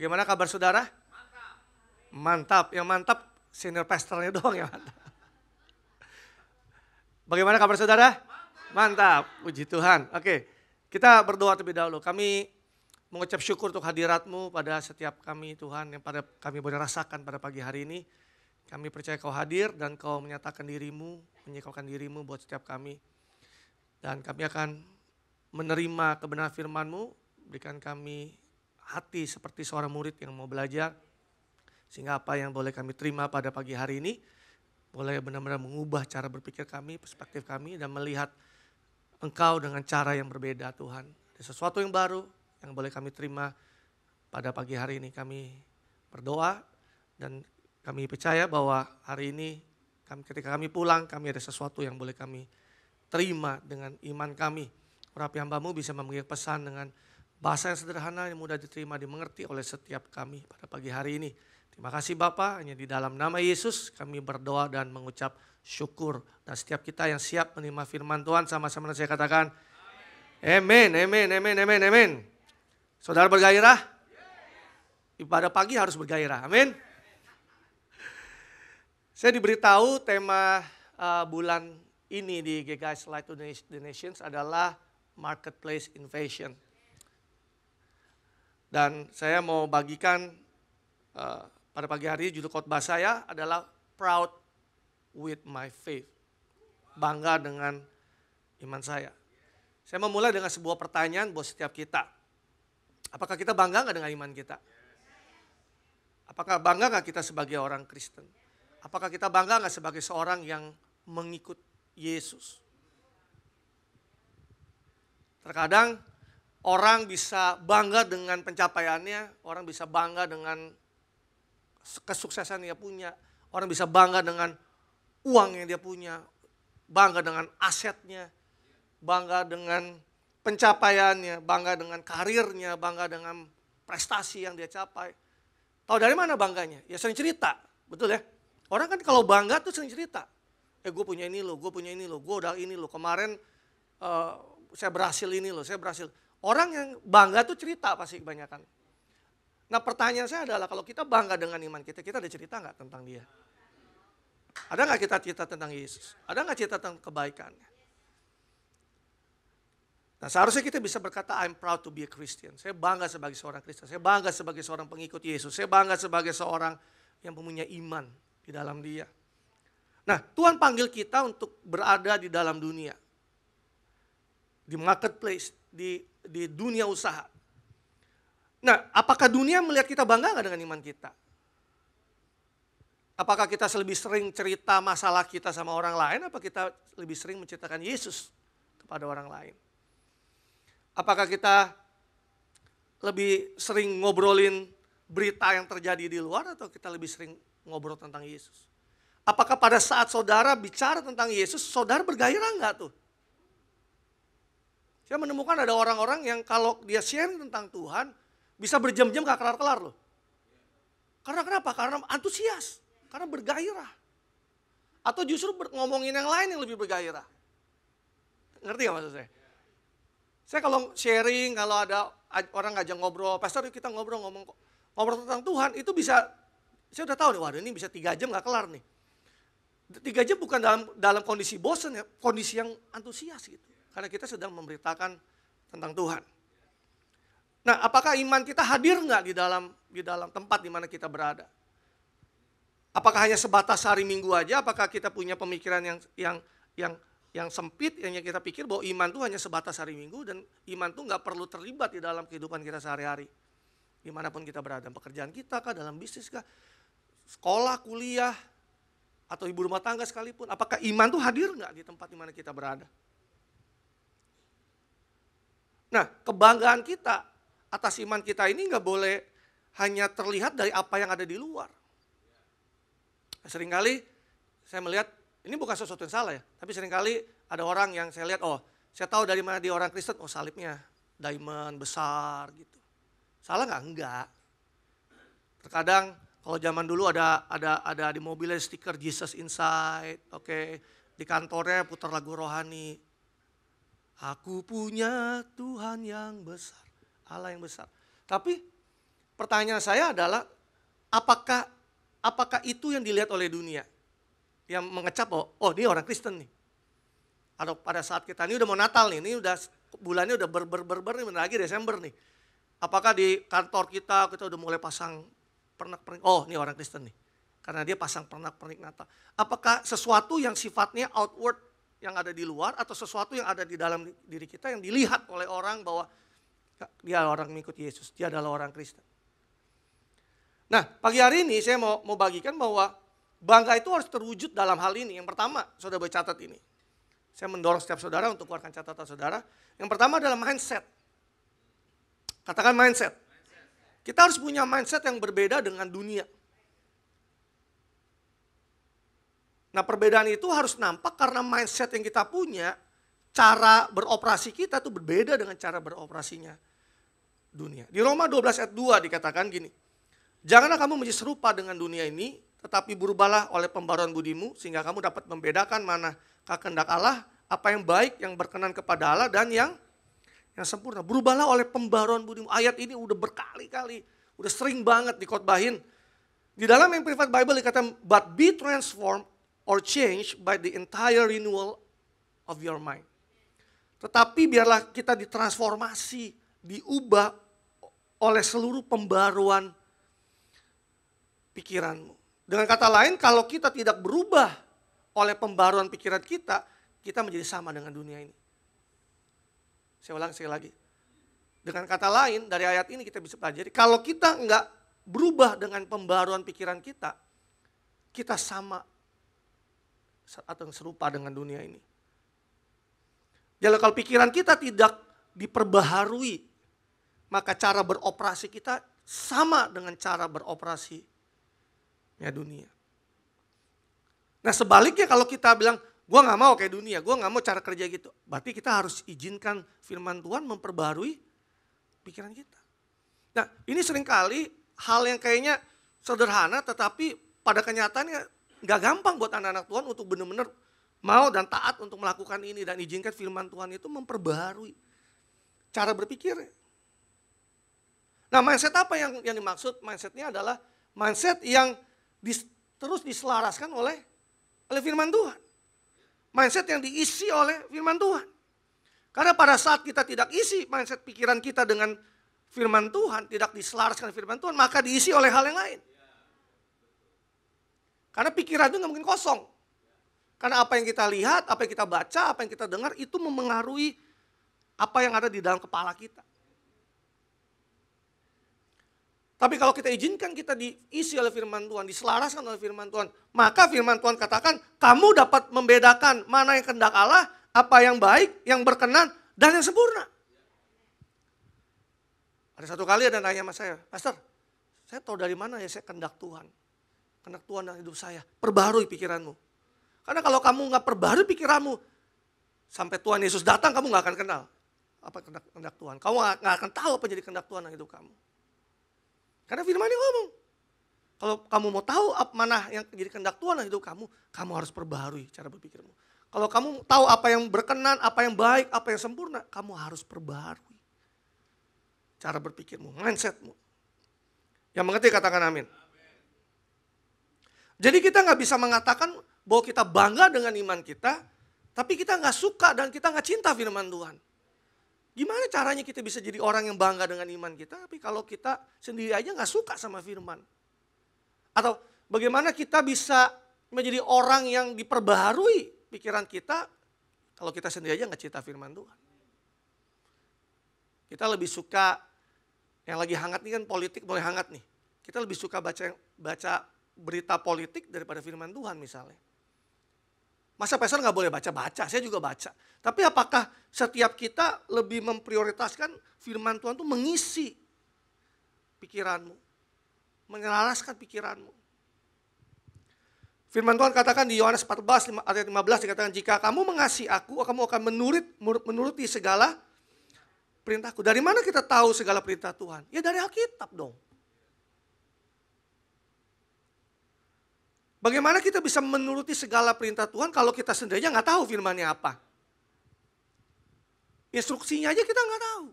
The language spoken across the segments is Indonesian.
Bagaimana kabar saudara? Mantap. Yang mantap senior pastornya doang ya mantap. Bagaimana kabar saudara? Mantap. Puji Tuhan. Oke, kita berdoa terlebih dahulu. Kami mengucap syukur untuk hadirat-Mu pada setiap kami Tuhan yang pada kami boleh rasakan pada pagi hari ini. Kami percaya Kau hadir dan Kau menyatakan diri-Mu, menyekaukan diri-Mu buat setiap kami. Dan kami akan menerima kebenaran firman-Mu, berikan kami hati seperti seorang murid yang mau belajar. Sehingga apa yang boleh kami terima pada pagi hari ini, boleh benar-benar mengubah cara berpikir kami, perspektif kami, dan melihat Engkau dengan cara yang berbeda Tuhan. Ada sesuatu yang baru yang boleh kami terima pada pagi hari ini. Kami berdoa dan kami percaya bahwa hari ini ketika kami pulang, kami ada sesuatu yang boleh kami terima dengan iman kami. Urapi hamba-Mu bisa memberi pesan dengan bahasa yang sederhana yang mudah diterima, dimengerti oleh setiap kami pada pagi hari ini. Terima kasih Bapa, hanya di dalam nama Yesus kami berdoa dan mengucap syukur. Dan setiap kita yang siap menerima firman Tuhan sama-sama saya katakan amin, amin, amin, amin, amin. Saudara bergairah? Ibadah pagi harus bergairah, amin. Saya diberitahu tema bulan ini di GKS Light to the Nations adalah Marketplace Invasion. Dan saya mau bagikan pada pagi hari judul khotbah saya adalah Proud with my faith. Bangga dengan iman saya. Saya memulai dengan sebuah pertanyaan buat setiap kita. Apakah kita bangga nggak dengan iman kita? Apakah bangga nggak kita sebagai orang Kristen? Apakah kita bangga nggak sebagai seorang yang mengikut Yesus? Terkadang orang bisa bangga dengan pencapaiannya, orang bisa bangga dengan kesuksesan yang dia punya, orang bisa bangga dengan uang yang dia punya, bangga dengan asetnya, bangga dengan pencapaiannya, bangga dengan karirnya, bangga dengan prestasi yang dia capai. Tahu dari mana bangganya? Ya sering cerita, betul ya? Orang kan kalau bangga tuh sering cerita. Gue punya ini loh, gue punya ini loh, gue udah ini loh, kemarin saya berhasil ini loh, saya berhasil. Orang yang bangga tuh cerita pasti kebanyakan. Nah pertanyaan saya adalah kalau kita bangga dengan iman kita, kita ada cerita nggak tentang dia? Ada nggak kita cerita tentang Yesus? Ada nggak cerita tentang kebaikannya? Nah seharusnya kita bisa berkata, I'm proud to be a Christian. Saya bangga sebagai seorang Kristen, saya bangga sebagai seorang pengikut Yesus, saya bangga sebagai seorang yang mempunyai iman di dalam dia. Nah Tuhan panggil kita untuk berada di dalam dunia. Di marketplace, di dunia usaha. Nah, apakah dunia melihat kita bangga nggak dengan iman kita? Apakah kita lebih sering cerita masalah kita sama orang lain, apa kita lebih sering menceritakan Yesus kepada orang lain? Apakah kita lebih sering ngobrolin berita yang terjadi di luar, atau kita lebih sering ngobrol tentang Yesus? Apakah pada saat saudara bicara tentang Yesus, saudara bergairah nggak tuh? Saya menemukan ada orang-orang yang kalau dia sharing tentang Tuhan, bisa berjam-jam gak kelar-kelar loh. Karena kenapa? Karena antusias, karena bergairah. Atau justru ngomongin yang lain yang lebih bergairah. Ngerti gak maksud saya? Saya kalau sharing, kalau ada orang ngajak ngobrol, pastor kita ngobrol tentang Tuhan, itu bisa, saya udah tahu nih, waduh ini bisa 3 jam gak kelar nih. 3 jam bukan dalam kondisi bosan ya, kondisi yang antusias gitu. Karena kita sedang memberitakan tentang Tuhan. Nah, apakah iman kita hadir nggak di dalam tempat di mana kita berada? Apakah hanya sebatas hari Minggu aja? Apakah kita punya pemikiran yang sempit, yang kita pikir bahwa iman itu hanya sebatas hari Minggu dan iman itu nggak perlu terlibat di dalam kehidupan kita sehari-hari, dimanapun kita berada, pekerjaan kita kah, dalam bisnis kah, sekolah, kuliah, atau ibu rumah tangga sekalipun. Apakah iman itu hadir nggak di tempat di mana kita berada? Nah, kebanggaan kita atas iman kita ini nggak boleh hanya terlihat dari apa yang ada di luar. Seringkali saya melihat, ini bukan sesuatu yang salah ya, tapi seringkali ada orang yang saya lihat, oh saya tahu dari mana dia orang Kristen, oh salibnya diamond besar gitu. Salah nggak? Enggak. Terkadang kalau zaman dulu ada di mobilnya stiker Jesus Inside, oke. Di kantornya putar lagu rohani. Aku punya Tuhan yang besar. Allah yang besar. Tapi pertanyaan saya adalah, apakah itu yang dilihat oleh dunia? Yang mengecap, oh ini orang Kristen nih. Atau pada saat kita ini udah mau Natal nih, ini udah bulannya udah ber nih, lagi Desember nih. Apakah di kantor kita udah mulai pasang pernak-pernik, oh ini orang Kristen nih. Karena dia pasang pernak-pernik Natal. Apakah sesuatu yang sifatnya outward yang ada di luar atau sesuatu yang ada di dalam diri kita yang dilihat oleh orang bahwa dia orang mengikuti Yesus, dia adalah orang Kristen. Nah, pagi hari ini saya mau bagikan bahwa bangga itu harus terwujud dalam hal ini. Yang pertama, saudara boleh catat ini. Saya mendorong setiap saudara untuk keluarkan catatan saudara. Yang pertama adalah mindset. Katakan mindset. Kita harus punya mindset yang berbeda dengan dunia. Nah, perbedaan itu harus nampak karena mindset yang kita punya, cara beroperasi kita itu berbeda dengan cara beroperasinya dunia. Di Roma 12 ayat 2 dikatakan gini, janganlah kamu menjadi serupa dengan dunia ini, tetapi berubahlah oleh pembaruan budimu, sehingga kamu dapat membedakan mana kehendak Allah, apa yang baik, yang berkenan kepada Allah, dan yang sempurna. Berubahlah oleh pembaruan budimu. Ayat ini udah berkali-kali, udah sering banget dikhotbahin. Di dalam yang Privat Bible dikatakan, but be transformed or changed by the entire renewal of your mind. Tetapi biarlah kita ditransformasi, diubah oleh seluruh pembaruan pikiranmu. Dengan kata lain, kalau kita tidak berubah oleh pembaruan pikiran kita, kita menjadi sama dengan dunia ini. Saya ulang sekali lagi. Dengan kata lain, dari ayat ini kita bisa pelajari, kalau kita enggak berubah dengan pembaruan pikiran kita, kita sama atau serupa dengan dunia ini. Jadi kalau pikiran kita tidak diperbaharui, maka cara beroperasi kita sama dengan cara beroperasinya dunia. Nah sebaliknya kalau kita bilang, gue gak mau kayak dunia, gue gak mau cara kerja gitu. Berarti kita harus izinkan firman Tuhan memperbaharui pikiran kita. Nah ini seringkali hal yang kayaknya sederhana tetapi pada kenyataannya gak gampang buat anak-anak Tuhan untuk benar-benar mau dan taat untuk melakukan ini. Dan izinkan firman Tuhan itu memperbaharui cara berpikir. Nah mindset apa yang dimaksud? Mindsetnya adalah mindset yang terus diselaraskan oleh firman Tuhan. Mindset yang diisi oleh firman Tuhan. Karena pada saat kita tidak isi mindset pikiran kita dengan firman Tuhan, tidak diselaraskan firman Tuhan, maka diisi oleh hal yang lain. Karena pikiran itu nggak mungkin kosong. Karena apa yang kita lihat, apa yang kita baca, apa yang kita dengar, itu memengaruhi apa yang ada di dalam kepala kita. Tapi kalau kita izinkan kita diisi oleh firman Tuhan, diselaraskan oleh firman Tuhan, maka firman Tuhan katakan, kamu dapat membedakan mana yang kehendak Allah, apa yang baik, yang berkenan, dan yang sempurna. Ada satu kali ada nanya sama saya, Pastor, saya tahu dari mana ya saya kehendak Tuhan. Kehendak Tuhan dalam hidup saya, perbaharui pikiranmu. Karena kalau kamu gak perbaharui pikiranmu, sampai Tuhan Yesus datang kamu gak akan kenal apa kehendak Tuhan. Kamu gak akan tahu apa jadi kehendak Tuhan dalam hidup kamu. Karena firman ini ngomong, kalau kamu mau tahu mana yang jadi kehendak Tuhan dalam hidup kamu, kamu harus perbaharui cara berpikirmu. Kalau kamu tahu apa yang berkenan, apa yang baik, apa yang sempurna, kamu harus perbaharui cara berpikirmu, mindsetmu. Yang mengerti katakan amin. Jadi kita gak bisa mengatakan bahwa kita bangga dengan iman kita, tapi kita gak suka dan kita gak cinta firman Tuhan. Gimana caranya kita bisa jadi orang yang bangga dengan iman kita, tapi kalau kita sendiri aja gak suka sama firman? Atau bagaimana kita bisa menjadi orang yang diperbaharui pikiran kita, kalau kita sendiri aja gak cinta firman Tuhan? Kita lebih suka, yang lagi hangat nih kan politik mulai hangat nih. Kita lebih suka baca berita politik daripada firman Tuhan misalnya. Masa pastor gak boleh baca-baca, saya juga baca. Tapi apakah setiap kita lebih memprioritaskan firman Tuhan itu mengisi pikiranmu, menyelaraskan pikiranmu. Firman Tuhan katakan di Yohanes 14 ayat 15 dikatakan, jika kamu mengasihi aku, kamu akan menuruti segala perintahku. Dari mana kita tahu segala perintah Tuhan? Ya dari Alkitab dong. Bagaimana kita bisa menuruti segala perintah Tuhan kalau kita sendiri aja nggak tahu firman-Nya apa? Instruksinya aja kita nggak tahu.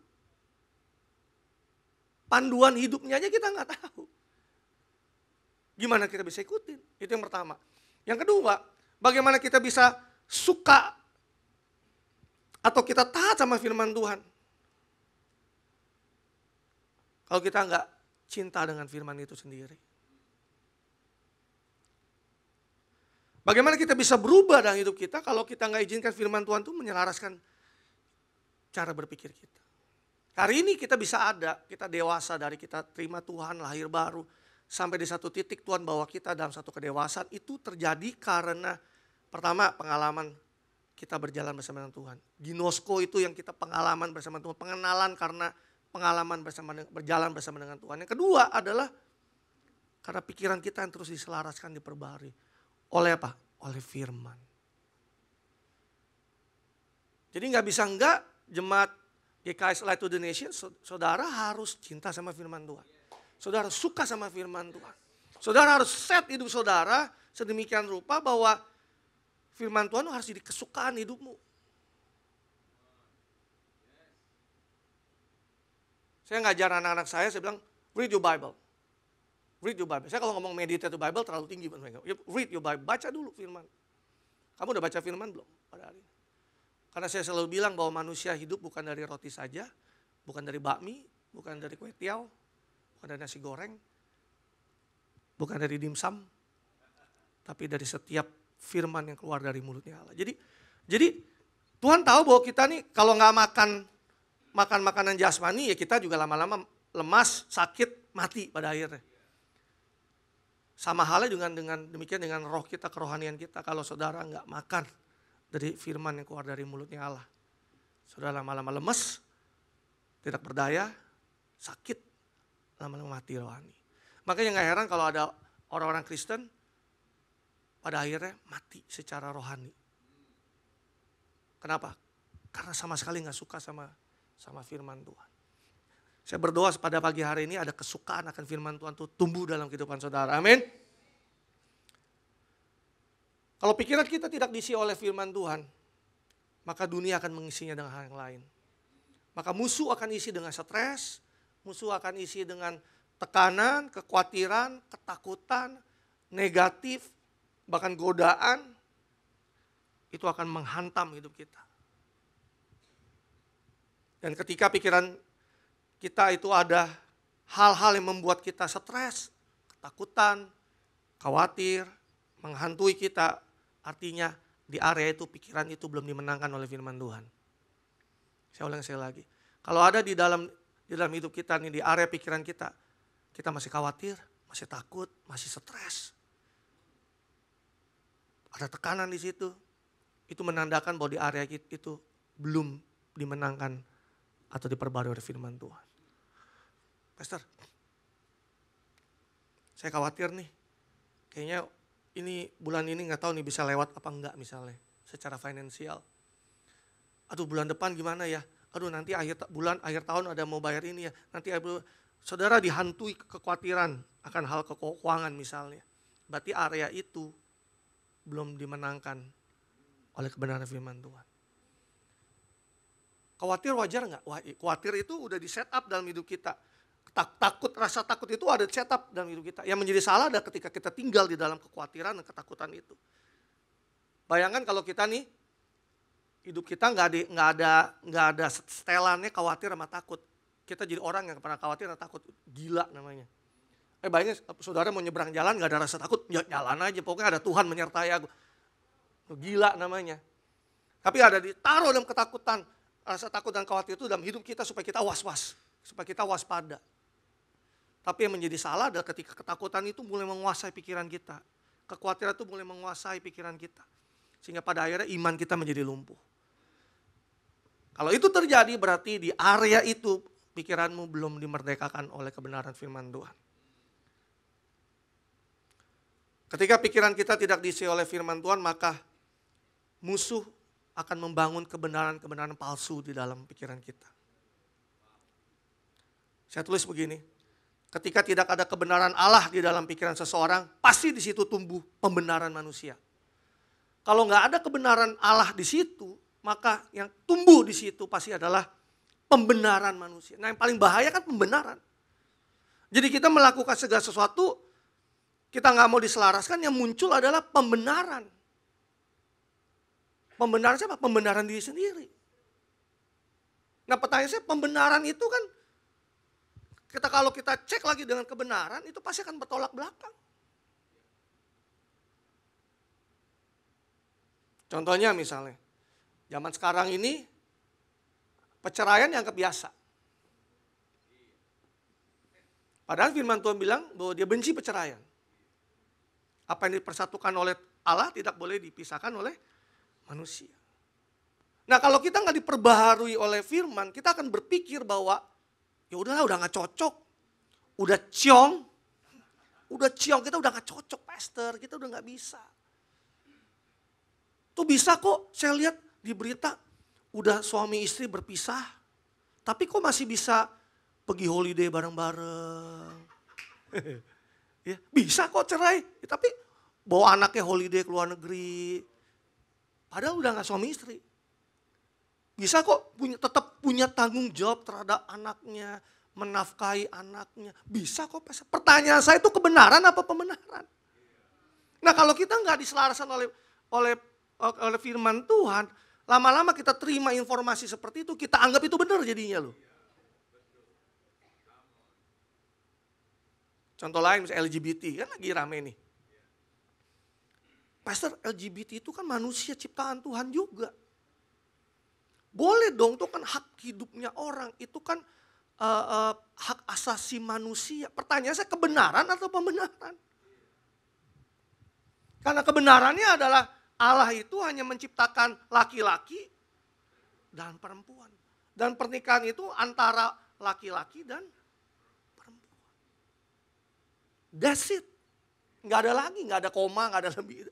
panduan hidupnya aja kita nggak tahu. Gimana kita bisa ikutin? Itu yang pertama. Yang kedua, bagaimana kita bisa suka atau kita taat sama firman Tuhan. Kalau kita nggak cinta dengan firman itu sendiri. Bagaimana kita bisa berubah dalam hidup kita kalau kita nggak izinkan firman Tuhan itu menyelaraskan cara berpikir kita. Hari ini kita bisa ada, kita dewasa dari kita terima Tuhan, lahir baru. Sampai di satu titik Tuhan bawa kita dalam satu kedewasaan. Itu terjadi karena pertama pengalaman kita berjalan bersama dengan Tuhan. Ginosko itu yang kita pengalaman bersama Tuhan. Pengenalan karena pengalaman berjalan bersama dengan Tuhan. Yang kedua adalah karena pikiran kita yang terus diselaraskan, diperbarui. Oleh apa? Oleh firman. Jadi nggak bisa enggak jemaat GKS Light to the Nation, saudara harus cinta sama firman Tuhan. Saudara suka sama firman Tuhan. Saudara harus set hidup saudara sedemikian rupa bahwa firman Tuhan harus jadi kesukaan hidupmu. Saya ngajar anak-anak saya bilang, read your Bible. Read your Bible. Saya kalau ngomong meditate the Bible terlalu tinggi. Read your Bible, baca dulu firman. Kamu udah baca firman belum pada hari ini? Karena saya selalu bilang bahwa manusia hidup bukan dari roti saja, bukan dari bakmi, bukan dari kue tiaw, bukan dari nasi goreng, bukan dari dimsum, tapi dari setiap firman yang keluar dari mulutnya Allah. Jadi Tuhan tahu bahwa kita nih kalau nggak makan makanan jasmani ya kita juga lama-lama lemas, sakit, mati pada akhirnya. Sama halnya dengan demikian dengan roh kita, kerohanian kita. Kalau saudara nggak makan dari firman yang keluar dari mulutnya Allah, saudara lama-lama lemes, tidak berdaya, sakit, lama-lama mati rohani. Makanya nggak heran kalau ada orang-orang Kristen pada akhirnya mati secara rohani. Kenapa? Karena sama sekali nggak suka sama firman Tuhan. Saya berdoa pada pagi hari ini ada kesukaan akan firman Tuhan itu tumbuh dalam kehidupan saudara. Amin. Kalau pikiran kita tidak diisi oleh firman Tuhan, maka dunia akan mengisinya dengan hal yang lain. Maka musuh akan isi dengan stres, musuh akan isi dengan tekanan, kekhawatiran, ketakutan, negatif, bahkan godaan. Itu akan menghantam hidup kita. Dan ketika pikiran kita itu ada hal-hal yang membuat kita stres, ketakutan, khawatir, menghantui kita. Artinya di area itu pikiran itu belum dimenangkan oleh firman Tuhan. Saya ulang sekali lagi. Kalau ada di dalam hidup kita nih, di area pikiran kita masih khawatir, masih takut, masih stres. Ada tekanan di situ. Itu menandakan bahwa di area itu belum dimenangkan atau diperbarui oleh firman Tuhan. Pastor, saya khawatir nih, kayaknya ini bulan ini nggak tahu nih bisa lewat apa enggak misalnya, secara finansial. Aduh bulan depan gimana ya? Aduh nanti akhir tahun ada mau bayar ini ya. Nanti saudara dihantui kekhawatiran akan hal keuangan misalnya. Berarti area itu belum dimenangkan oleh kebenaran firman Tuhan. Khawatir wajar nggak? Khawatir itu udah di set up dalam hidup kita. Rasa takut itu ada set up dalam hidup kita. Yang menjadi salah adalah ketika kita tinggal di dalam kekhawatiran dan ketakutan itu. Bayangkan kalau kita nih, hidup kita nggak ada setelannya khawatir sama takut. Kita jadi orang yang pernah khawatir dan takut, gila namanya. Bayangin saudara mau nyebrang jalan nggak ada rasa takut, ya jalan aja, pokoknya ada Tuhan menyertai aku. Gila namanya. Tapi ada ditaruh dalam ketakutan, rasa takut dan khawatir itu dalam hidup kita supaya kita was-was, supaya kita waspada. Tapi yang menjadi salah adalah ketika ketakutan itu mulai menguasai pikiran kita. Kekhawatiran itu mulai menguasai pikiran kita. Sehingga pada akhirnya iman kita menjadi lumpuh. Kalau itu terjadi berarti di area itu pikiranmu belum dimerdekakan oleh kebenaran firman Tuhan. Ketika pikiran kita tidak diisi oleh firman Tuhan, maka musuh akan membangun kebenaran-kebenaran palsu di dalam pikiran kita. Saya tulis begini. Ketika tidak ada kebenaran Allah di dalam pikiran seseorang, pasti di situ tumbuh pembenaran manusia. Kalau nggak ada kebenaran Allah di situ, maka yang tumbuh di situ pasti adalah pembenaran manusia. Nah yang paling bahaya kan pembenaran. Jadi kita melakukan segala sesuatu, kita nggak mau diselaraskan, yang muncul adalah pembenaran. Pembenaran siapa? Pembenaran diri sendiri. Nah pertanyaan saya, pembenaran itu kan, kalau kita cek lagi dengan kebenaran, itu pasti akan bertolak belakang. Contohnya misalnya, zaman sekarang ini, perceraian dianggap biasa. Padahal firman Tuhan bilang bahwa dia benci perceraian. Apa yang dipersatukan oleh Allah tidak boleh dipisahkan oleh manusia. Nah kalau kita nggak diperbaharui oleh firman, kita akan berpikir bahwa ya udahlah, udah nggak cocok, udah ciong, kita udah nggak cocok pastor, kita udah nggak bisa. Tuh bisa kok, saya lihat di berita udah suami istri berpisah, tapi kok masih bisa pergi holiday bareng-bareng. Ya, bisa kok cerai, tapi bawa anaknya holiday ke luar negeri. Padahal udah gak suami istri. Bisa kok tetap punya tanggung jawab terhadap anaknya, menafkahi anaknya. Bisa kok. Pertanyaan saya itu kebenaran apa pembenaran? Nah kalau kita gak diselaraskan oleh firman Tuhan, lama-lama kita terima informasi seperti itu, kita anggap itu benar jadinya loh. Contoh lain misalnya LGBT, kan lagi rame nih. Pastor, LGBT itu kan manusia ciptaan Tuhan juga. Boleh dong, itu kan hak hidupnya orang, itu kan hak asasi manusia. Pertanyaan saya, kebenaran atau pembenaran? Karena kebenarannya adalah Allah itu hanya menciptakan laki-laki dan perempuan. Dan pernikahan itu antara laki-laki dan perempuan. That's it. Nggak ada lagi, nggak ada koma, nggak ada lebih.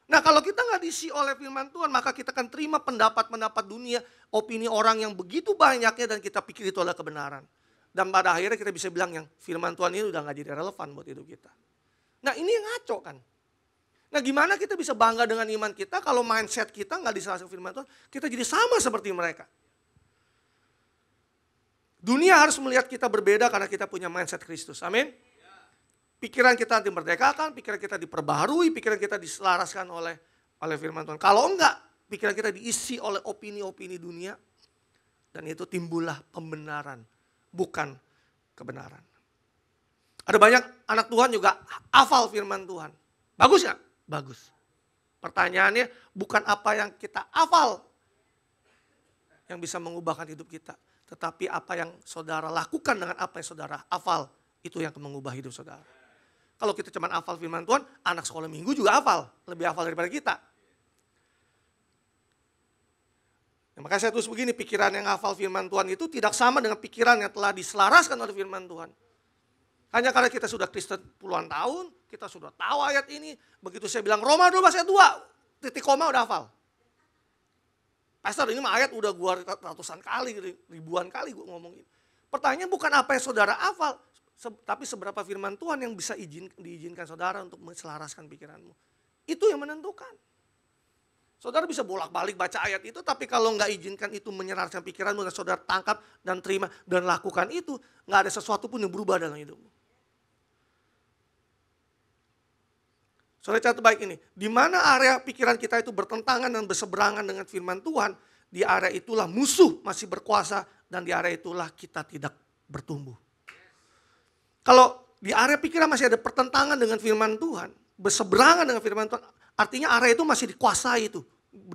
Nah kalau kita nggak diisi oleh firman Tuhan, maka kita akan terima pendapat-pendapat dunia, opini orang yang begitu banyaknya, dan kita pikir itu adalah kebenaran. Dan pada akhirnya kita bisa bilang yang firman Tuhan ini udah nggak jadi relevan buat hidup kita. Nah ini yang ngaco kan. Nah gimana kita bisa bangga dengan iman kita kalau mindset kita nggak diselaraskan firman Tuhan, kita jadi sama seperti mereka. Dunia harus melihat kita berbeda karena kita punya mindset Kristus, amin. Pikiran kita dimerdekakan, pikiran kita diperbaharui, pikiran kita diselaraskan oleh firman Tuhan. Kalau enggak, pikiran kita diisi oleh opini-opini dunia, dan itu timbullah pembenaran, bukan kebenaran. Ada banyak anak Tuhan juga hafal firman Tuhan. Bagus nggak? Bagus. Pertanyaannya bukan apa yang kita hafal yang bisa mengubahkan hidup kita, tetapi apa yang saudara lakukan dengan apa yang saudara hafal, itu yang akan mengubah hidup saudara. Kalau kita cuma hafal firman Tuhan, anak sekolah minggu juga hafal, lebih hafal daripada kita. Nah, makanya saya tulis begini, pikiran yang hafal firman Tuhan itu tidak sama dengan pikiran yang telah diselaraskan oleh firman Tuhan. Hanya karena kita sudah Kristen puluhan tahun, kita sudah tahu ayat ini, begitu saya bilang Roma 12 ayat 2, titik koma udah hafal. Pastor, ini mah ayat udah gua ratusan kali, ribuan kali gua ngomongin. Pertanyaannya bukan apa yang saudara hafal, tapi seberapa firman Tuhan yang bisa diizinkan saudara untuk menselaraskan pikiranmu. Itu yang menentukan. Saudara bisa bolak-balik baca ayat itu, tapi kalau nggak izinkan itu menyelaraskan pikiranmu, dan saudara tangkap dan terima dan lakukan itu, nggak ada sesuatu pun yang berubah dalam hidupmu. Saudara catat baik ini, di mana area pikiran kita itu bertentangan dan berseberangan dengan firman Tuhan, di area itulah musuh masih berkuasa, dan di area itulah kita tidak bertumbuh. Kalau di area pikiran masih ada pertentangan dengan firman Tuhan, berseberangan dengan firman Tuhan, artinya area itu masih dikuasai itu.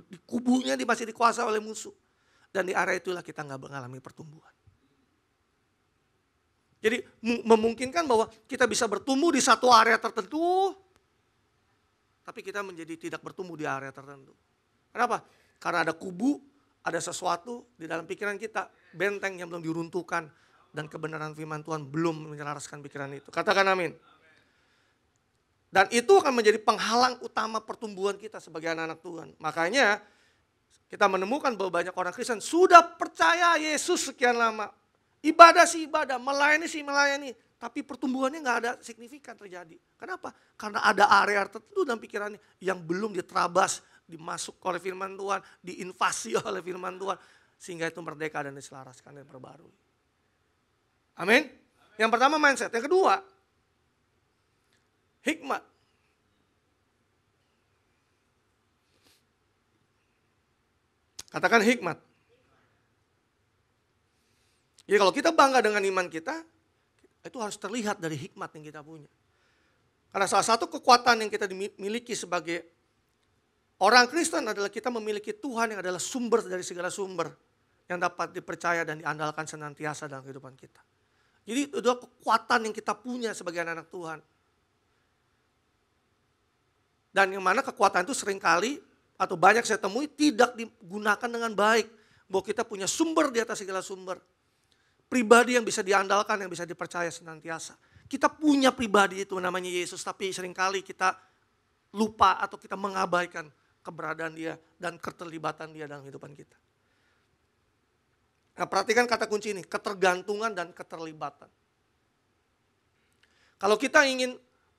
Di kubunya masih dikuasai oleh musuh. Dan di area itulah kita nggak mengalami pertumbuhan. Jadi memungkinkan bahwa kita bisa bertumbuh di satu area tertentu, tapi kita menjadi tidak bertumbuh di area tertentu. Kenapa? Karena ada kubu, ada sesuatu di dalam pikiran kita, benteng yang belum diruntuhkan, dan kebenaran firman Tuhan belum menyelaraskan pikiran itu. Katakan amin. Dan itu akan menjadi penghalang utama pertumbuhan kita sebagai anak-anak Tuhan. Makanya kita menemukan bahwa banyak orang Kristen sudah percaya Yesus sekian lama. Ibadah sih ibadah, melayani sih melayani. Tapi pertumbuhannya nggak ada signifikan terjadi. Kenapa? Karena ada area tertentu dalam pikirannya yang belum diterabas, dimasuk oleh firman Tuhan, diinvasi oleh firman Tuhan. Sehingga itu merdeka dan diselaraskan dan perbarui. Amin. Yang pertama mindset, yang kedua hikmat. Katakan hikmat. Jadi kalau kita bangga dengan iman kita, itu harus terlihat dari hikmat yang kita punya. Karena salah satu kekuatan yang kita miliki sebagai orang Kristen adalah kita memiliki Tuhan yang adalah sumber dari segala sumber yang dapat dipercaya dan diandalkan senantiasa dalam kehidupan kita. Jadi itu adalah kekuatan yang kita punya sebagai anak-anak Tuhan. Dan yang mana kekuatan itu seringkali atau banyak saya temui tidak digunakan dengan baik. Bahwa kita punya sumber di atas segala sumber. Pribadi yang bisa diandalkan, yang bisa dipercaya senantiasa. Kita punya pribadi itu namanya Yesus, tapi seringkali kita lupa atau kita mengabaikan keberadaan dia dan keterlibatan dia dalam kehidupan kita. Nah, perhatikan kata kunci ini, ketergantungan dan keterlibatan. Kalau kita ingin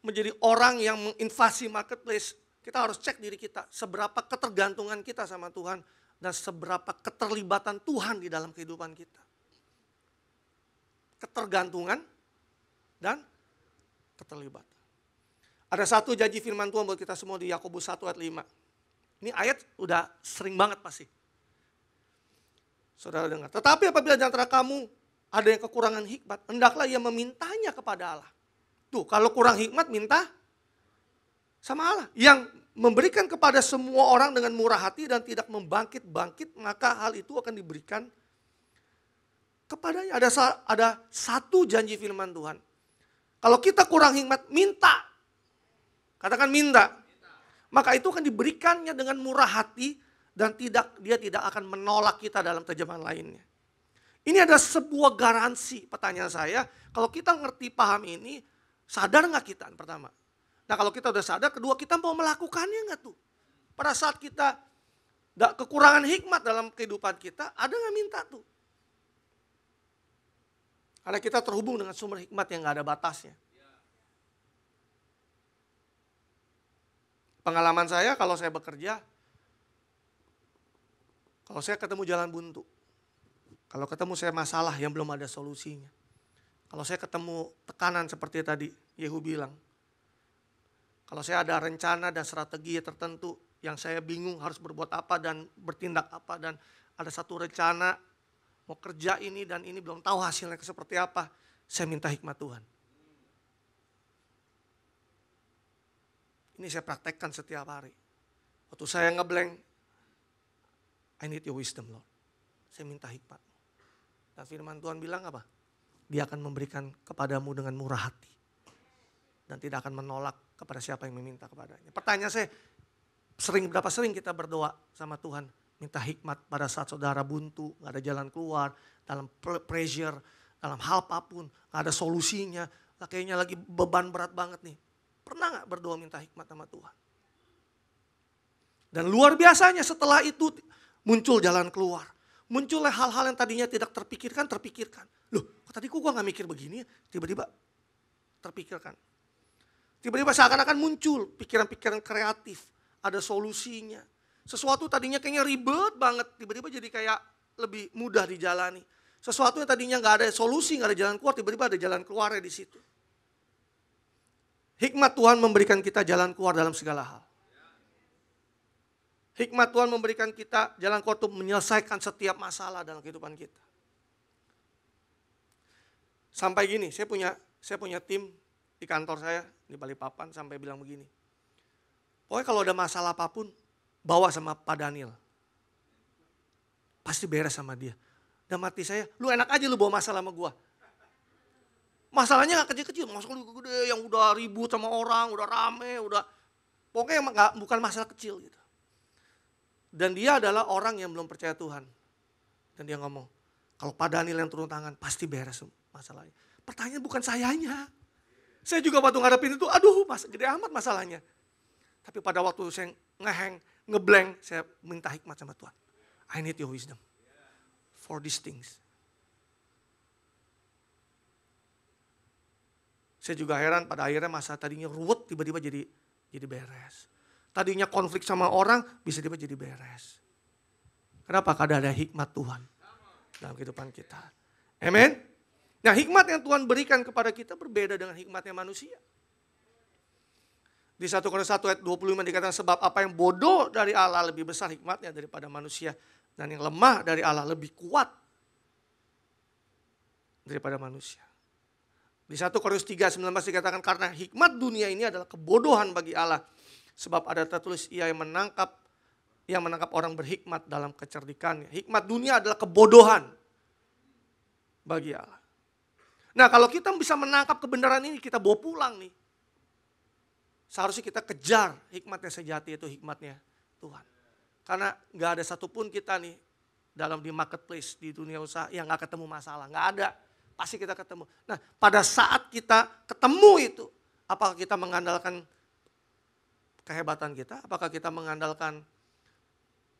menjadi orang yang menginvasi marketplace, kita harus cek diri kita, seberapa ketergantungan kita sama Tuhan dan seberapa keterlibatan Tuhan di dalam kehidupan kita. Ketergantungan dan keterlibatan. Ada satu janji firman Tuhan buat kita semua di Yakobus 1 ayat 5. Ini ayat udah sering banget pasti. Saudara dengar. Tetapi apabila di antara kamu ada yang kekurangan hikmat, hendaklah ia memintanya kepada Allah. Tuh, kalau kurang hikmat minta sama Allah. Yang memberikan kepada semua orang dengan murah hati dan tidak membangkit-bangkit, maka hal itu akan diberikan kepadanya. Ada satu janji firman Tuhan. Kalau kita kurang hikmat, minta. Katakan minta. Maka itu akan diberikannya dengan murah hati dan dia tidak akan menolak kita dalam terjemahan lainnya. Ini ada sebuah garansi. Pertanyaan saya, kalau kita ngerti paham ini, sadar nggak kita pertama? Nah kalau kita udah sadar, kedua kita mau melakukannya nggak tuh? Pada saat kita kekurangan hikmat dalam kehidupan kita, ada nggak minta tuh? Karena kita terhubung dengan sumber hikmat yang gak ada batasnya. Pengalaman saya kalau saya bekerja, kalau saya ketemu jalan buntu, kalau ketemu saya masalah yang belum ada solusinya, kalau saya ketemu tekanan seperti tadi Yehu bilang, kalau saya ada rencana dan strategi tertentu yang saya bingung harus berbuat apa dan bertindak apa, dan ada satu rencana mau kerja ini dan ini belum tahu hasilnya seperti apa, saya minta hikmat Tuhan. Ini saya praktekkan setiap hari. Waktu saya ngeblank, I need your wisdom Lord. Saya minta hikmat. Dan firman Tuhan bilang apa? Dia akan memberikan kepadamu dengan murah hati. Dan tidak akan menolak kepada siapa yang meminta kepadanya. Pertanyaan saya, berapa sering kita berdoa sama Tuhan? Minta hikmat pada saat saudara buntu, gak ada jalan keluar, dalam pressure, dalam hal apapun, gak ada solusinya, kayaknya lagi beban berat banget nih. Pernah gak berdoa minta hikmat sama Tuhan? Dan luar biasanya setelah itu muncul jalan keluar. Munculnya hal-hal yang tadinya tidak terpikirkan. Loh, tadi kok gue gak mikir begini ya? Tiba-tiba terpikirkan. Tiba-tiba seakan-akan muncul pikiran-pikiran kreatif, ada solusinya. Sesuatu tadinya kayaknya ribet banget, tiba-tiba jadi kayak lebih mudah dijalani. Sesuatu yang tadinya gak ada solusi, gak ada jalan keluar, tiba-tiba ada jalan keluarnya di situ. Hikmat Tuhan memberikan kita jalan keluar dalam segala hal. Hikmat Tuhan memberikan kita jalan keluar untuk menyelesaikan setiap masalah dalam kehidupan kita. Sampai gini, saya punya tim di kantor saya, di Balikpapan, sampai bilang begini. Pokoknya kalau ada masalah apapun, bawa sama Pak Daniel. Pasti beres sama dia. Dan mati saya, lu enak aja lu bawa masalah sama gua. Masalahnya gak kecil-kecil, masalah gede yang udah ribut sama orang, udah rame, pokoknya bukan masalah kecil gitu. Dan dia adalah orang yang belum percaya Tuhan. Dan dia ngomong, kalau Pak Daniel yang turun tangan, pasti beres masalahnya. Pertanyaan bukan sayanya. Saya juga waktu ngadepin itu, aduh gede amat masalahnya. Tapi pada waktu saya ngeblank, saya minta hikmat sama Tuhan. I need your wisdom for these things. Saya juga heran pada akhirnya masa tadinya ruwet tiba-tiba jadi beres. Tadinya konflik sama orang bisa tiba-tiba jadi beres. Kenapa? Karena ada hikmat Tuhan dalam kehidupan kita. Amen. Nah, hikmat yang Tuhan berikan kepada kita berbeda dengan hikmatnya manusia. Di 1 Korintus 1 ayat 25 dikatakan sebab apa yang bodoh dari Allah lebih besar hikmatnya daripada manusia. Dan yang lemah dari Allah lebih kuat daripada manusia. Di 1 Korintus 3:19 dikatakan karena hikmat dunia ini adalah kebodohan bagi Allah. Sebab ada tertulis ia yang menangkap orang berhikmat dalam kecerdikannya. Hikmat dunia adalah kebodohan bagi Allah. Nah, kalau kita bisa menangkap kebenaran ini, kita bawa pulang nih. Seharusnya kita kejar hikmatnya sejati, itu hikmatnya Tuhan. Karena gak ada satupun kita nih di marketplace, di dunia usaha yang gak ketemu masalah. Gak ada, pasti kita ketemu. Nah, pada saat kita ketemu itu, apakah kita mengandalkan kehebatan kita? Apakah kita mengandalkan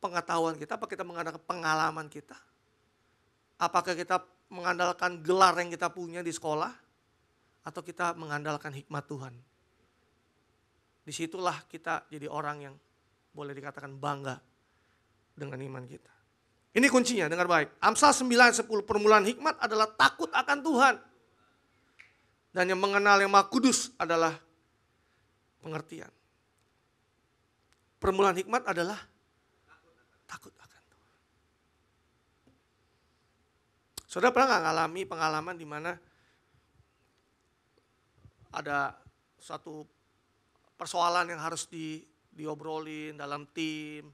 pengetahuan kita? Apakah kita mengandalkan pengalaman kita? Apakah kita mengandalkan gelar yang kita punya di sekolah? Atau kita mengandalkan hikmat Tuhan? Disitulah kita jadi orang yang boleh dikatakan bangga dengan iman kita. Ini kuncinya, dengar baik. Amsal 9:10, permulaan hikmat adalah takut akan Tuhan. Dan yang mengenal yang Maha Kudus adalah pengertian. Permulaan hikmat adalah takut akan Tuhan. Saudara pernah nggak ngalami pengalaman di mana ada suatu persoalan yang harus diobrolin dalam tim.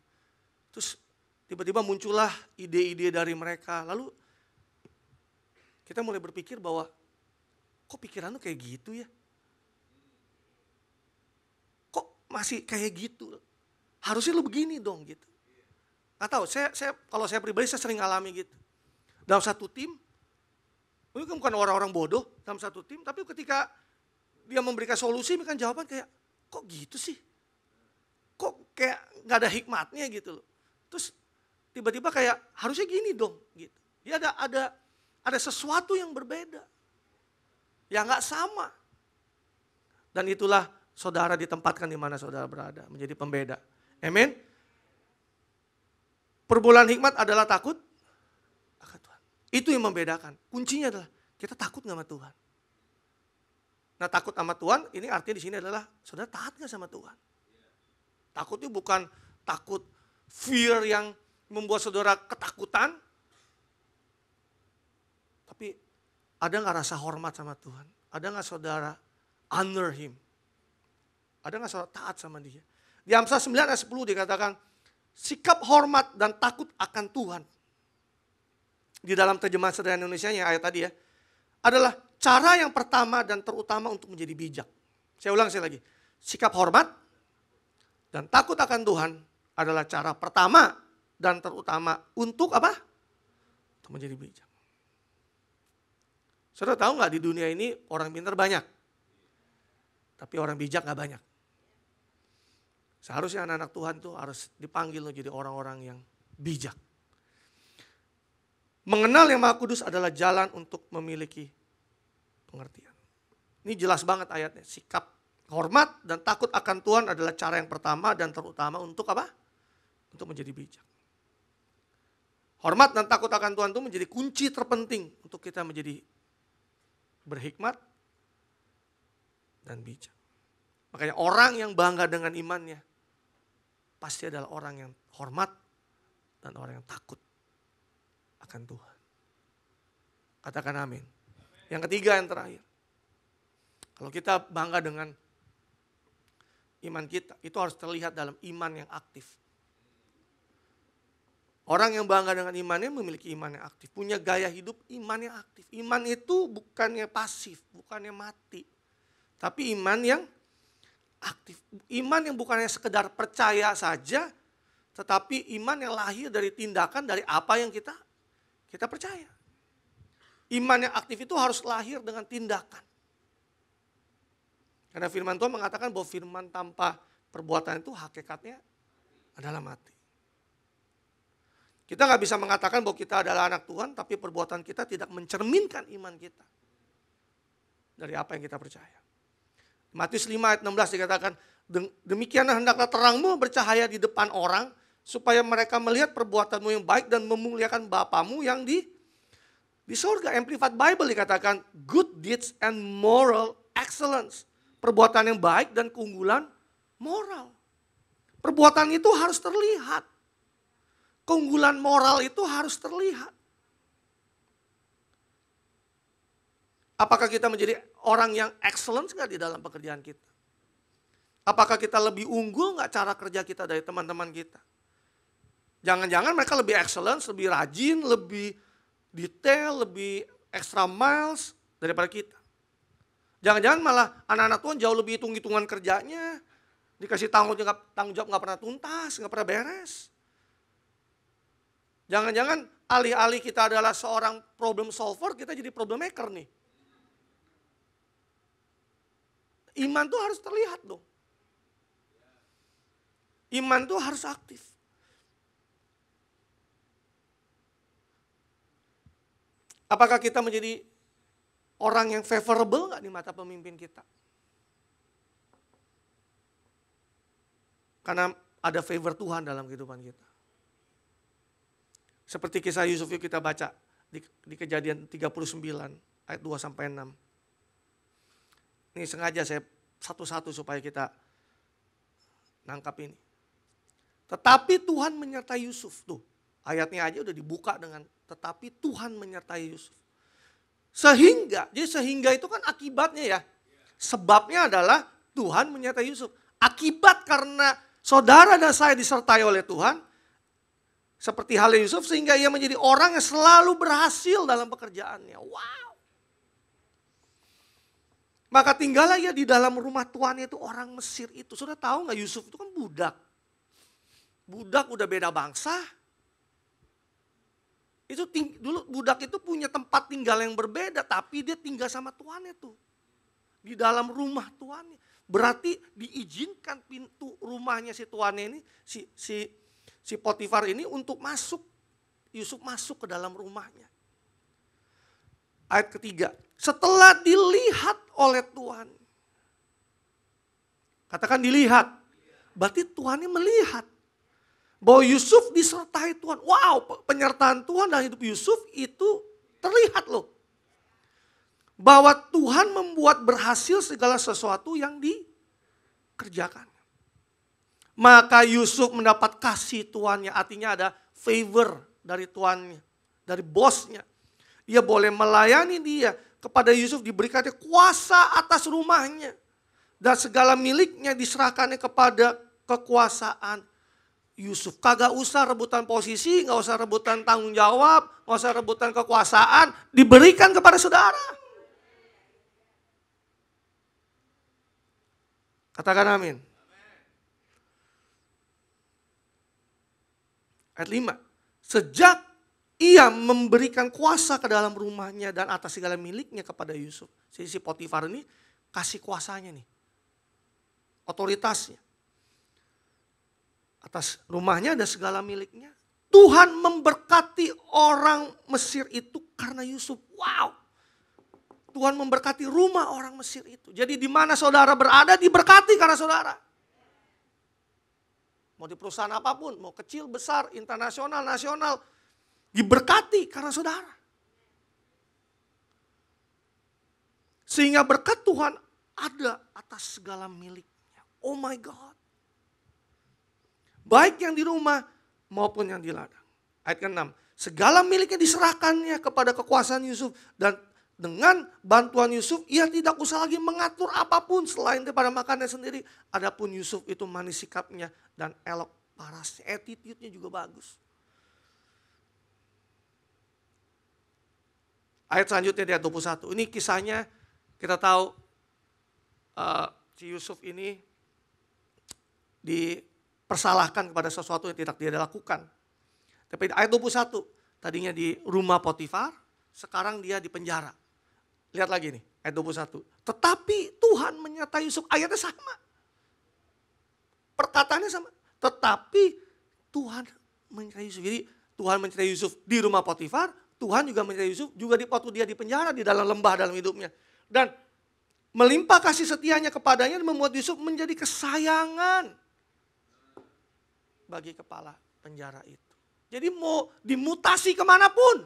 Terus tiba-tiba muncullah ide-ide dari mereka. Lalu kita mulai berpikir bahwa kok pikiran lu kayak gitu ya? Kok masih kayak gitu? Harusnya lu begini dong gitu. Gak tahu, kalau saya pribadi saya sering alami gitu. Dalam satu tim, ini kan bukan orang-orang bodoh dalam satu tim, tapi ketika dia memberikan solusi, memberikan jawaban kayak, kok gitu sih? Kok kayak gak ada hikmatnya gitu loh. Terus tiba-tiba kayak harusnya gini dong gitu. Dia ada sesuatu yang berbeda. Yang gak sama. Dan itulah saudara ditempatkan di mana saudara berada. Menjadi pembeda. Amin. Perbulan hikmat adalah takut akan Tuhan. Itu yang membedakan. Kuncinya adalah kita takut gak sama Tuhan. Nah, takut sama Tuhan ini artinya di sini adalah saudara taat gak sama Tuhan. Takutnya bukan takut fear yang membuat saudara ketakutan. Tapi ada gak rasa hormat sama Tuhan? Ada gak saudara honor him? Ada gak saudara taat sama dia? Di Amsal 9 ayat 10 dikatakan sikap hormat dan takut akan Tuhan. Di dalam terjemahan sederhana Indonesianya ayat tadi ya. Adalah cara yang pertama dan terutama untuk menjadi bijak. Saya ulang sekali lagi. Sikap hormat dan takut akan Tuhan adalah cara pertama dan terutama untuk apa? Untuk menjadi bijak. Saudara tahu nggak di dunia ini orang pintar banyak. Tapi orang bijak nggak banyak. Seharusnya anak-anak Tuhan tuh harus dipanggil menjadi orang-orang yang bijak. Mengenal yang Maha Kudus adalah jalan untuk memiliki pengertian. Ini jelas banget ayatnya. Sikap hormat dan takut akan Tuhan adalah cara yang pertama dan terutama untuk apa? Untuk menjadi bijak. Hormat dan takut akan Tuhan itu menjadi kunci terpenting untuk kita menjadi berhikmat dan bijak. Makanya orang yang bangga dengan imannya pasti adalah orang yang hormat dan orang yang takut akan Tuhan. Katakan amin. Yang ketiga, yang terakhir. Kalau kita bangga dengan iman kita, itu harus terlihat dalam iman yang aktif. Orang yang bangga dengan imannya memiliki iman yang aktif. Punya gaya hidup iman yang aktif. Iman itu bukannya pasif, bukannya mati. Tapi iman yang aktif. Iman yang bukannya sekedar percaya saja, tetapi iman yang lahir dari tindakan, dari apa yang kita percaya. Iman yang aktif itu harus lahir dengan tindakan. Karena firman Tuhan mengatakan bahwa firman tanpa perbuatan itu hakikatnya adalah mati. Kita gak bisa mengatakan bahwa kita adalah anak Tuhan, tapi perbuatan kita tidak mencerminkan iman kita. Dari apa yang kita percaya. Matius 5 ayat 16 dikatakan, demikianlah hendaklah terangmu bercahaya di depan orang, supaya mereka melihat perbuatanmu yang baik dan memuliakan Bapamu yang di Di surga, Amplified Bible dikatakan good deeds and moral excellence. Perbuatan yang baik dan keunggulan moral. Perbuatan itu harus terlihat. Keunggulan moral itu harus terlihat. Apakah kita menjadi orang yang excellence nggak di dalam pekerjaan kita? Apakah kita lebih unggul nggak cara kerja kita dari teman-teman kita? Jangan-jangan mereka lebih excellence, lebih rajin, lebih detail, lebih extra miles daripada kita. Jangan-jangan malah anak-anak Tuhan jauh lebih hitung-hitungan kerjanya, dikasih tanggung jawab nggak pernah tuntas, nggak pernah beres. Jangan-jangan alih-alih kita adalah seorang problem solver, kita jadi problem maker nih. Iman tuh harus terlihat dong. Iman tuh harus aktif. Apakah kita menjadi orang yang favorable nggak di mata pemimpin kita? Karena ada favor Tuhan dalam kehidupan kita. Seperti kisah Yusuf yang kita baca di Kejadian 39 ayat 2 sampai 6. Ini sengaja saya satu-satu supaya kita nangkap ini. Tetapi Tuhan menyertai Yusuf. Tuh, ayatnya aja udah dibuka dengan tetapi Tuhan menyertai Yusuf. Sehingga itu kan akibatnya ya. Sebabnya adalah Tuhan menyertai Yusuf. Akibat karena saudara dan saya disertai oleh Tuhan. Seperti halnya Yusuf sehingga ia menjadi orang yang selalu berhasil dalam pekerjaannya. Wow. Maka tinggallah ia di dalam rumah tuannya itu orang Mesir itu. Sudah tahu gak Yusuf itu kan budak. Budak udah beda bangsa. Itu dulu budak itu punya tempat tinggal yang berbeda. Tapi dia tinggal sama tuannya tuh. Di dalam rumah tuannya. Berarti diizinkan pintu rumahnya si tuannya ini. Si Potifar ini untuk masuk. Yusuf masuk ke dalam rumahnya. Ayat ketiga. Setelah dilihat oleh Tuhan. Katakan dilihat. Berarti Tuhannya melihat. Bahwa Yusuf disertai Tuhan. Wow, penyertaan Tuhan dalam hidup Yusuf itu terlihat loh. Bahwa Tuhan membuat berhasil segala sesuatu yang dikerjakan. Maka Yusuf mendapat kasih tuannya. Artinya ada favor dari tuannya. Dari bosnya. Dia boleh melayani dia. Kepada Yusuf diberikannya kuasa atas rumahnya. Dan segala miliknya diserahkannya kepada kekuasaan Yusuf. Kagak usah rebutan posisi, gak usah rebutan tanggung jawab, gak usah rebutan kekuasaan. Diberikan kepada saudara. Katakan amin. Ayat 5. Sejak ia memberikan kuasa ke dalam rumahnya dan atas segala miliknya kepada Yusuf. Jadi si Potifar ini kasih kuasanya nih. Otoritasnya. Atas rumahnya ada segala miliknya. Tuhan memberkati orang Mesir itu karena Yusuf. Wow. Tuhan memberkati rumah orang Mesir itu. Jadi di mana saudara berada diberkati karena saudara. Mau di perusahaan apapun, mau kecil, besar, internasional, nasional. Diberkati karena saudara. Sehingga berkat Tuhan ada atas segala miliknya. Oh my God. Baik yang di rumah maupun yang di ladang. Ayat ke-6. Segala miliknya diserahkannya kepada kekuasaan Yusuf. Dan dengan bantuan Yusuf ia tidak usah lagi mengatur apapun selain daripada makannya sendiri. Adapun Yusuf itu manis sikapnya dan elok parasnya. Attitude-nya juga bagus. Ayat selanjutnya di ayat 21. Ini kisahnya kita tahu si Yusuf ini dipersalahkan kepada sesuatu yang tidak dia lakukan. Tapi ayat 21. Tadinya di rumah Potifar, sekarang dia di penjara. Lihat lagi nih ayat 21. Tetapi Tuhan menyertai Yusuf. Ayatnya sama. Perkataannya sama. Tetapi Tuhan menyertai Yusuf. Jadi Tuhan menyertai Yusuf di rumah Potifar. Tuhan juga menyertai Yusuf juga waktu dia di penjara di dalam lembah dalam hidupnya. Dan melimpah kasih setianya kepadanya dan membuat Yusuf menjadi kesayangan bagi kepala penjara itu. Jadi mau dimutasi kemanapun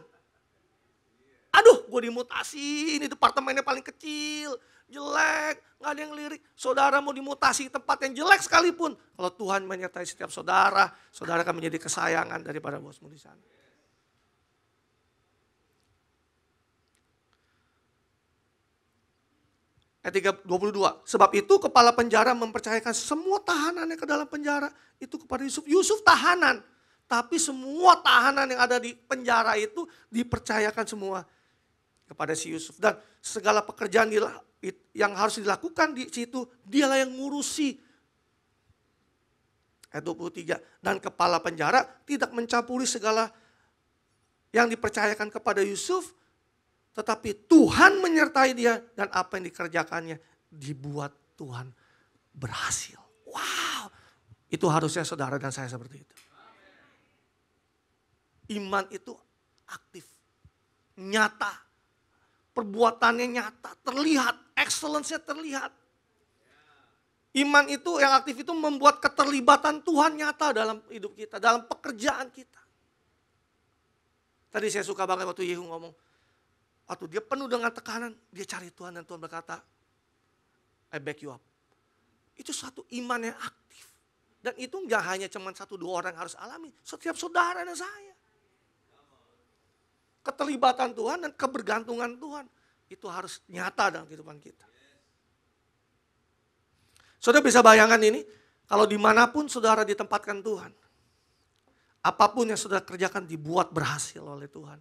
gue dimutasi, ini departemennya paling kecil, jelek, gak ada yang lirik. Saudara mau dimutasi tempat yang jelek sekalipun, kalau Tuhan menyertai setiap saudara, saudara akan menjadi kesayangan daripada bosmu di sana. Ayat 22, sebab itu kepala penjara mempercayakan semua tahanannya ke dalam penjara itu kepada Yusuf. Yusuf tahanan, tapi semua tahanan yang ada di penjara itu dipercayakan semua kepada si Yusuf. Dan segala pekerjaan yang harus dilakukan di situ, dialah yang ngurusi. Ayat 23, dan kepala penjara tidak mencampuri segala yang dipercayakan kepada Yusuf, tetapi Tuhan menyertai dia dan apa yang dikerjakannya dibuat Tuhan berhasil. Wow, itu harusnya saudara dan saya seperti itu. Iman itu aktif, nyata, perbuatannya nyata, terlihat, excellence-nya terlihat. Iman itu yang aktif itu membuat keterlibatan Tuhan nyata dalam hidup kita, dalam pekerjaan kita. Tadi saya suka banget waktu Yehu ngomong, waktu dia penuh dengan tekanan, dia cari Tuhan dan Tuhan berkata, I back you up. Itu satu iman yang aktif. Dan itu nggak hanya cuma 1-2 orang yang harus alami, setiap saudara dan saya. Keterlibatan Tuhan dan kebergantungan Tuhan, itu harus nyata dalam kehidupan kita. Saudara bisa bayangkan ini, kalau dimanapun saudara ditempatkan Tuhan, apapun yang saudara kerjakan dibuat berhasil oleh Tuhan.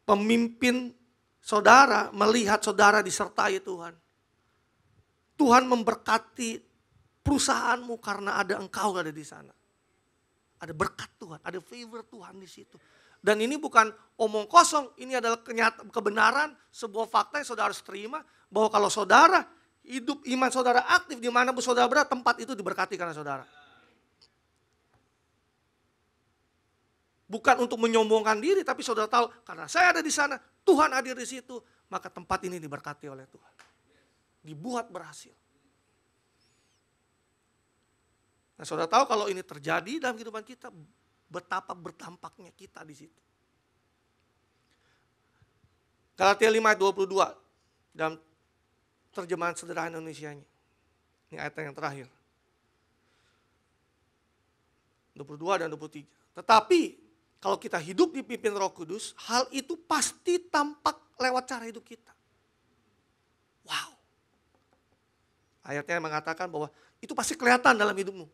Pemimpin saudara melihat saudara disertai Tuhan. Tuhan memberkati perusahaanmu karena ada engkau ada di sana. Ada berkat Tuhan, ada favor Tuhan di situ. Dan ini bukan omong kosong, ini adalah kebenaran, sebuah fakta yang saudara harus terima. Bahwa kalau saudara, hidup iman saudara aktif, dimanapun saudara berada, tempat itu diberkati karena saudara. Bukan untuk menyombongkan diri, tapi saudara tahu, karena saya ada di sana, Tuhan hadir di situ, maka tempat ini diberkati oleh Tuhan. Dibuat berhasil. Nah, saudara tahu kalau ini terjadi dalam kehidupan kita, betapa berdampaknya kita di situ. Galatia 5 ayat 22, dalam terjemahan sederhana Indonesianya. Ini ayat yang terakhir. 22 dan 23. Tetapi, kalau kita hidup dipimpin Roh Kudus, hal itu pasti tampak lewat cara hidup kita. Wow. Ayatnya mengatakan bahwa itu pasti kelihatan dalam hidupmu.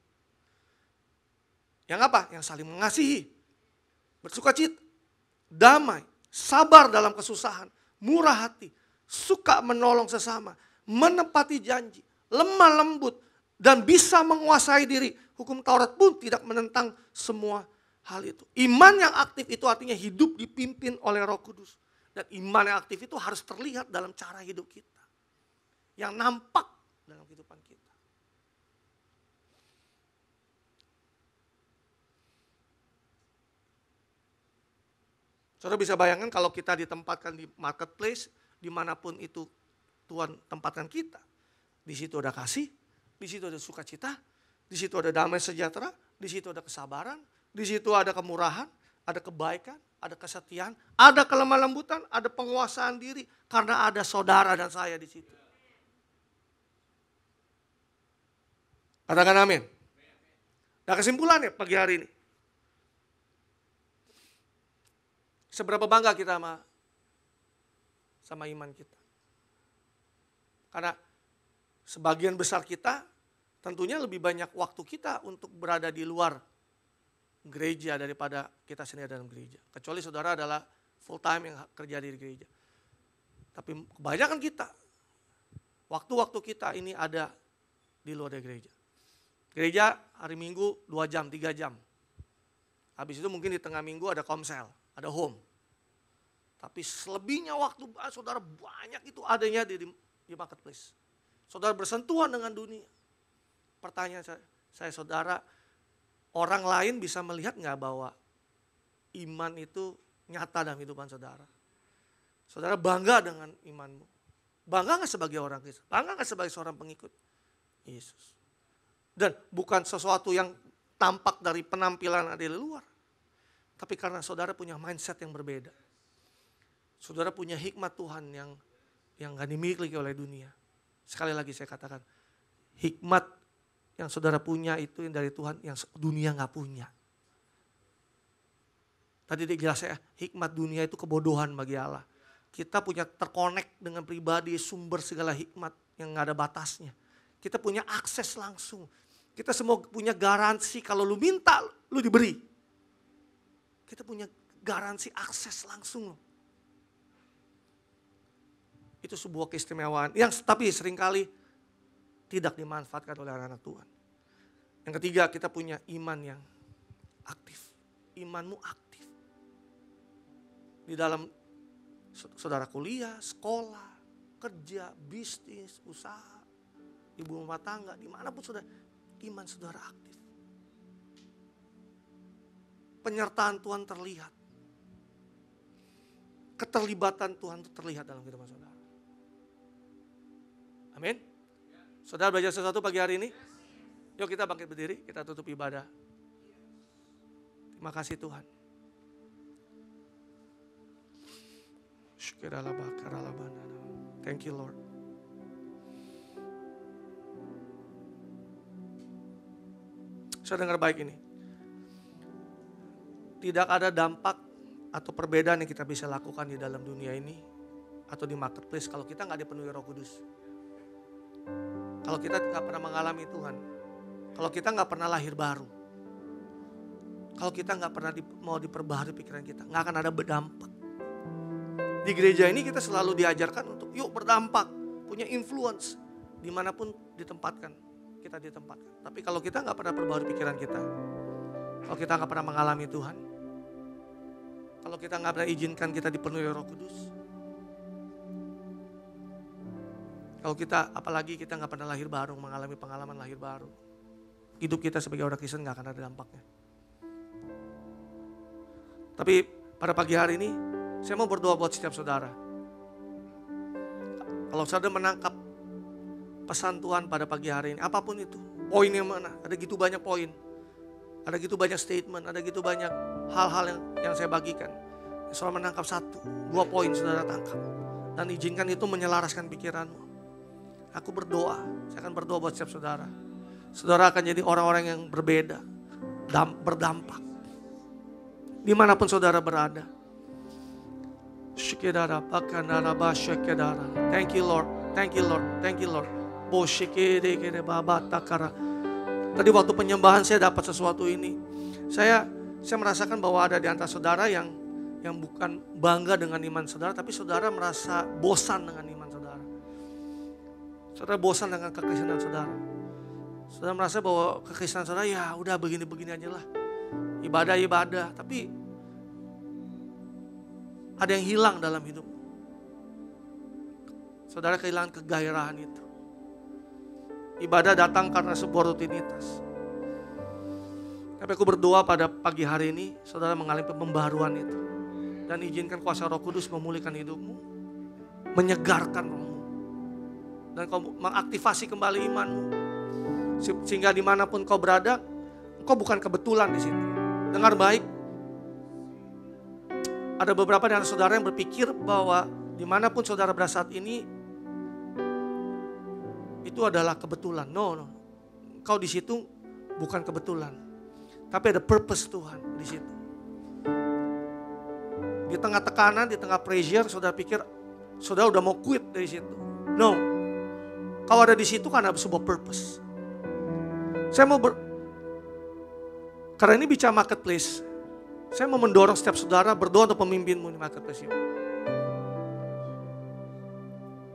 Yang apa? Yang saling mengasihi, bersukacita, damai, sabar dalam kesusahan, murah hati, suka menolong sesama, menepati janji, lemah lembut, dan bisa menguasai diri. Hukum Taurat pun tidak menentang semua hal itu. Iman yang aktif itu artinya hidup dipimpin oleh Roh Kudus. Dan iman yang aktif itu harus terlihat dalam cara hidup kita. Yang nampak dalam kehidupan kita. Saudara bisa bayangkan kalau kita ditempatkan di marketplace, dimanapun itu Tuhan tempatkan kita. Di situ ada kasih, di situ ada sukacita, di situ ada damai sejahtera, di situ ada kesabaran, di situ ada kemurahan, ada kebaikan, ada kesetiaan, ada kelemah lembutan, ada penguasaan diri. Karena ada saudara dan saya di situ. Katakan amin. Nah, kesimpulannya pagi hari ini. Seberapa bangga kita sama iman kita. Karena sebagian besar kita tentunya lebih banyak waktu kita untuk berada di luar gereja daripada kita sendiri dalam gereja. Kecuali saudara adalah full time yang kerja di gereja. Tapi kebanyakan kita, waktu-waktu kita ini ada di luar dari gereja. Gereja hari Minggu 2 jam, 3 jam. Habis itu mungkin di tengah minggu ada komsel, ada home. Tapi selebihnya waktu saudara banyak itu adanya di marketplace. Saudara bersentuhan dengan dunia. Pertanyaan saya saudara, orang lain bisa melihat nggak bahwa iman itu nyata dalam kehidupan saudara? Saudara bangga dengan imanmu? Bangga nggak sebagai orang Kristen? Bangga nggak sebagai seorang pengikut Yesus? Dan bukan sesuatu yang tampak dari penampilan dari luar. Tapi karena saudara punya mindset yang berbeda. Saudara punya hikmat Tuhan yang gak dimiliki oleh dunia. Sekali lagi saya katakan, hikmat yang saudara punya itu yang dari Tuhan, yang dunia gak punya. Tadi dia jelas ya, hikmat dunia itu kebodohan bagi Allah. Kita punya terkonek dengan pribadi, sumber segala hikmat yang gak ada batasnya. Kita punya akses langsung. Kita semua punya garansi kalau lu minta, lu diberi. Kita punya garansi akses langsung. Itu sebuah keistimewaan yang tapi seringkali tidak dimanfaatkan oleh anak-anak Tuhan. Yang ketiga, kita punya iman yang aktif. Imanmu aktif. Di dalam saudara kuliah, sekolah, kerja, bisnis, usaha, ibu rumah tangga, dimanapun saudara, iman saudara aktif. Penyertaan Tuhan terlihat. Keterlibatan Tuhan itu terlihat dalam kehidupan saudara. Amin. Saudara belajar sesuatu pagi hari ini? Yuk kita bangkit berdiri, kita tutup ibadah. Terima kasih Tuhan. Thank you Lord. Saya dengar baik ini. Tidak ada dampak atau perbedaan yang kita bisa lakukan di dalam dunia ini atau di marketplace kalau kita nggak dipenuhi Roh Kudus. Kalau kita nggak pernah mengalami Tuhan, kalau kita nggak pernah lahir baru, kalau kita nggak pernah mau diperbaharui pikiran kita, nggak akan ada berdampak. Di gereja ini kita selalu diajarkan untuk yuk berdampak, punya influence dimanapun ditempatkan, kita ditempatkan. Tapi kalau kita nggak pernah perbaharui pikiran kita, kalau kita nggak pernah mengalami Tuhan, kalau kita nggak pernah izinkan kita dipenuhi Roh Kudus, kalau kita, apalagi kita nggak pernah lahir baru, mengalami pengalaman lahir baru, hidup kita sebagai orang Kristen nggak akan ada dampaknya. Tapi pada pagi hari ini, saya mau berdoa buat setiap saudara. Kalau saudara menangkap pesan Tuhan pada pagi hari ini, apapun itu, poinnya mana? Ada gitu banyak poin, ada gitu banyak statement, ada gitu banyak hal-hal yang saya bagikan. Saudara menangkap 1, 2 poin saudara tangkap. Dan izinkan itu menyelaraskan pikiranmu. Aku berdoa, saya akan berdoa buat setiap saudara. Saudara akan jadi orang-orang yang berbeda, berdampak. Dimanapun saudara berada. Thank you Lord, thank you Lord, thank you Lord. Tadi waktu penyembahan saya dapat sesuatu ini. Saya merasakan bahwa ada di antara saudara yang bukan bangga dengan iman saudara, tapi saudara merasa bosan dengan iman saudara. Saudara bosan dengan kekristenan saudara. Saudara merasa bahwa kekristenan saudara ya udah begini-begini aja lah. Ibadah-ibadah, tapi ada yang hilang dalam hidup. Saudara kehilangan kegairahan itu. Ibadah datang karena sebuah rutinitas. Tapi aku berdoa pada pagi hari ini, saudara mengalami pembaharuan itu. Dan izinkan kuasa Roh Kudus memulihkan hidupmu, menyegarkan rohmu. Dan kau mengaktifasi kembali imanmu. Sehingga dimanapun kau berada, kau bukan kebetulan di situ. Dengar baik, ada beberapa dari saudara yang berpikir bahwa dimanapun saudara berada saat ini, itu adalah kebetulan. No. Kau di situ bukan kebetulan. Tapi ada purpose Tuhan di situ. Di tengah tekanan, di tengah pressure, saudara pikir saudara udah mau quit dari situ. No. Kau ada di situ karena ada sebuah purpose. Karena ini bicara marketplace, saya mau mendorong setiap saudara berdoa untuk pemimpinmu di marketplace ini.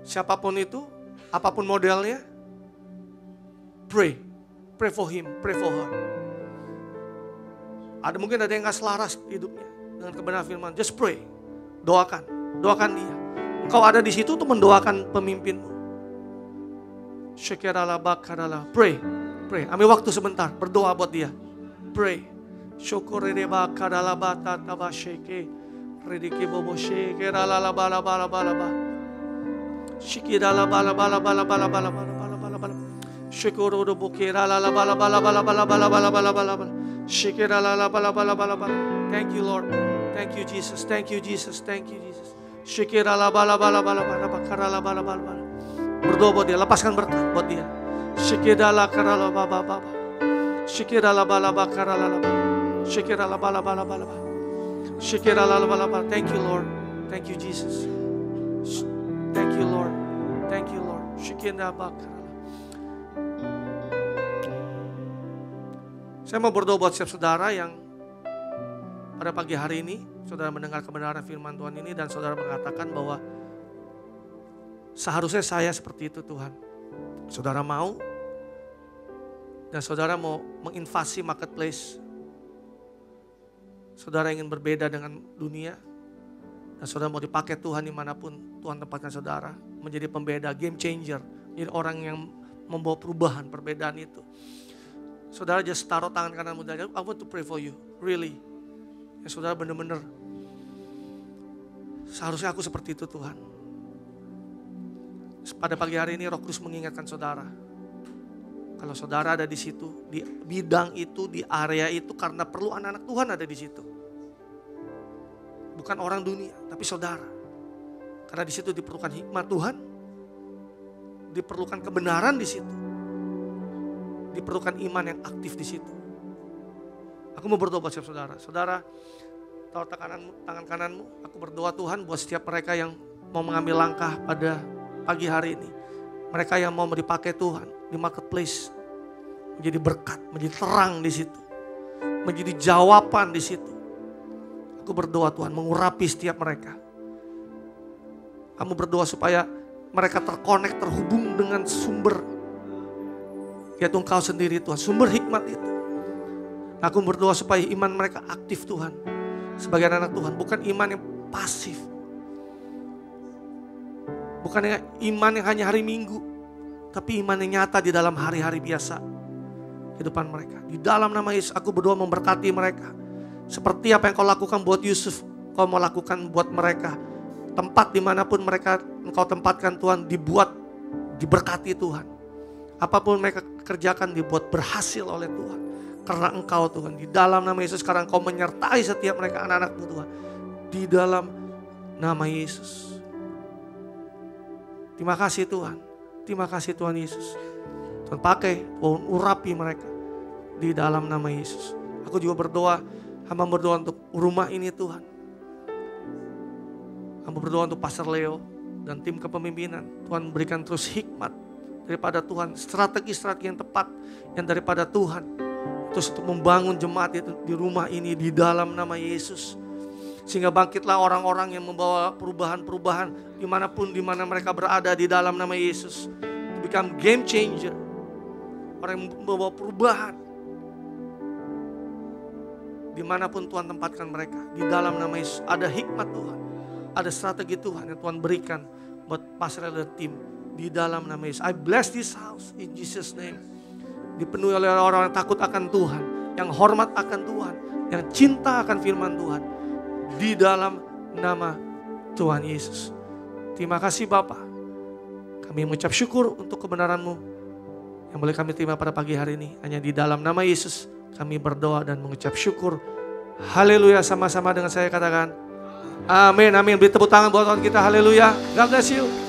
Siapapun itu, apapun modelnya, pray for him, pray for her. Mungkin ada yang gak selaras hidupnya dengan kebenaran firman, just pray, doakan dia. Engkau ada di situ untuk mendoakan pemimpinmu. Pray, ambil waktu sebentar, berdoa buat dia, pray. Syukurireba kadalabata tabasheke, rediki bobo sheke ralalabalabalabalaba. Shikiralabalabalabalabalabalabalabalabalabalabala. Shukururubuki ralalabalabalabalabalabalabalabalabalabalabala. Shikiralabalabalabalabala. Thank you Lord. Thank you Jesus. Thank you Jesus. Thank you Jesus. Berdoa buat dia, lepaskan berkat buat dia. Shikidala karala baba baba. Shikidala bala bakarala baba. Shikidala bala bala bala. Shikidala bala bala. Thank you Lord. Thank you Jesus. Thank you Lord. Thank you Lord. Shikidala bakarala. Saya mau berdoa buat setiap saudara yang pada pagi hari ini saudara mendengar kebenaran firman Tuhan ini dan saudara mengatakan bahwa seharusnya saya seperti itu Tuhan. Saudara mau dan saudara mau menginvasi marketplace. Saudara ingin berbeda dengan dunia dan saudara mau dipakai Tuhan dimanapun Tuhan tempatkan saudara. Menjadi pembeda, game changer. Menjadi orang yang membawa perubahan, perbedaan itu. Saudara just taruh tangan kananmu dan I want to pray for you, really. Ya, saudara benar-benar seharusnya aku seperti itu Tuhan. Pada pagi hari ini Roh Kudus mengingatkan saudara. Kalau saudara ada di situ, di bidang itu, di area itu karena perlu anak-anak Tuhan ada di situ. Bukan orang dunia, tapi saudara. Karena di situ diperlukan hikmat Tuhan. Diperlukan kebenaran di situ. Diperlukan iman yang aktif di situ. Aku mau berdoa buat setiap saudara. Saudara, taruh tangan kananmu. Aku berdoa Tuhan buat setiap mereka yang mau mengambil langkah pada pagi hari ini. Mereka yang mau dipakai Tuhan di marketplace. Menjadi berkat, menjadi terang di situ. Menjadi jawaban di situ. Aku berdoa Tuhan mengurapi setiap mereka. Kamu berdoa supaya mereka terkonek, terhubung dengan sumber. Yaitu Engkau sendiri Tuhan, sumber hikmat itu. Aku berdoa supaya iman mereka aktif Tuhan. Sebagai anak Tuhan, bukan iman yang pasif. Bukan iman yang hanya hari Minggu. Tapi iman yang nyata di dalam hari-hari biasa. Kehidupan mereka. Di dalam nama Yesus aku berdoa memberkati mereka. Seperti apa yang kau lakukan buat Yusuf. Kau mau lakukan buat mereka. Tempat dimanapun mereka engkau tempatkan Tuhan dibuat. Diberkati Tuhan. Apapun mereka kerjakan dibuat berhasil oleh Tuhan. Karena Engkau Tuhan, di dalam nama Yesus sekarang Kau menyertai setiap mereka anak-anak-Mu Tuhan. Di dalam nama Yesus. Terima kasih Tuhan. Terima kasih Tuhan Yesus. Tuhan pakai, Tuhan urapi mereka. Di dalam nama Yesus. Aku juga berdoa, hamba berdoa untuk rumah ini Tuhan. Hamba berdoa untuk Pastor Leo dan tim kepemimpinan. Tuhan berikan terus hikmat daripada Tuhan. Strategi-strategi yang tepat yang daripada Tuhan. Terus untuk membangun jemaat itu di rumah ini di dalam nama Yesus. Sehingga bangkitlah orang-orang yang membawa perubahan-perubahan dimanapun dimana mereka berada di dalam nama Yesus. To become game changer. Orang yang membawa perubahan. Dimanapun Tuhan tempatkan mereka. Di dalam nama Yesus ada hikmat Tuhan. Ada strategi Tuhan yang Tuhan berikan buat Pastor dan tim. Di dalam nama Yesus. I bless this house in Jesus name. Dipenuhi oleh orang-orang yang takut akan Tuhan, yang hormat akan Tuhan, yang cinta akan firman Tuhan. Di dalam nama Tuhan Yesus. Terima kasih Bapa. Kami mengucap syukur untuk kebenaran-Mu yang boleh kami terima pada pagi hari ini. Hanya di dalam nama Yesus kami berdoa dan mengucap syukur. Haleluya, sama-sama dengan saya katakan amin, amin. Beri tepuk tangan buat Tuhan kita, haleluya. God bless you.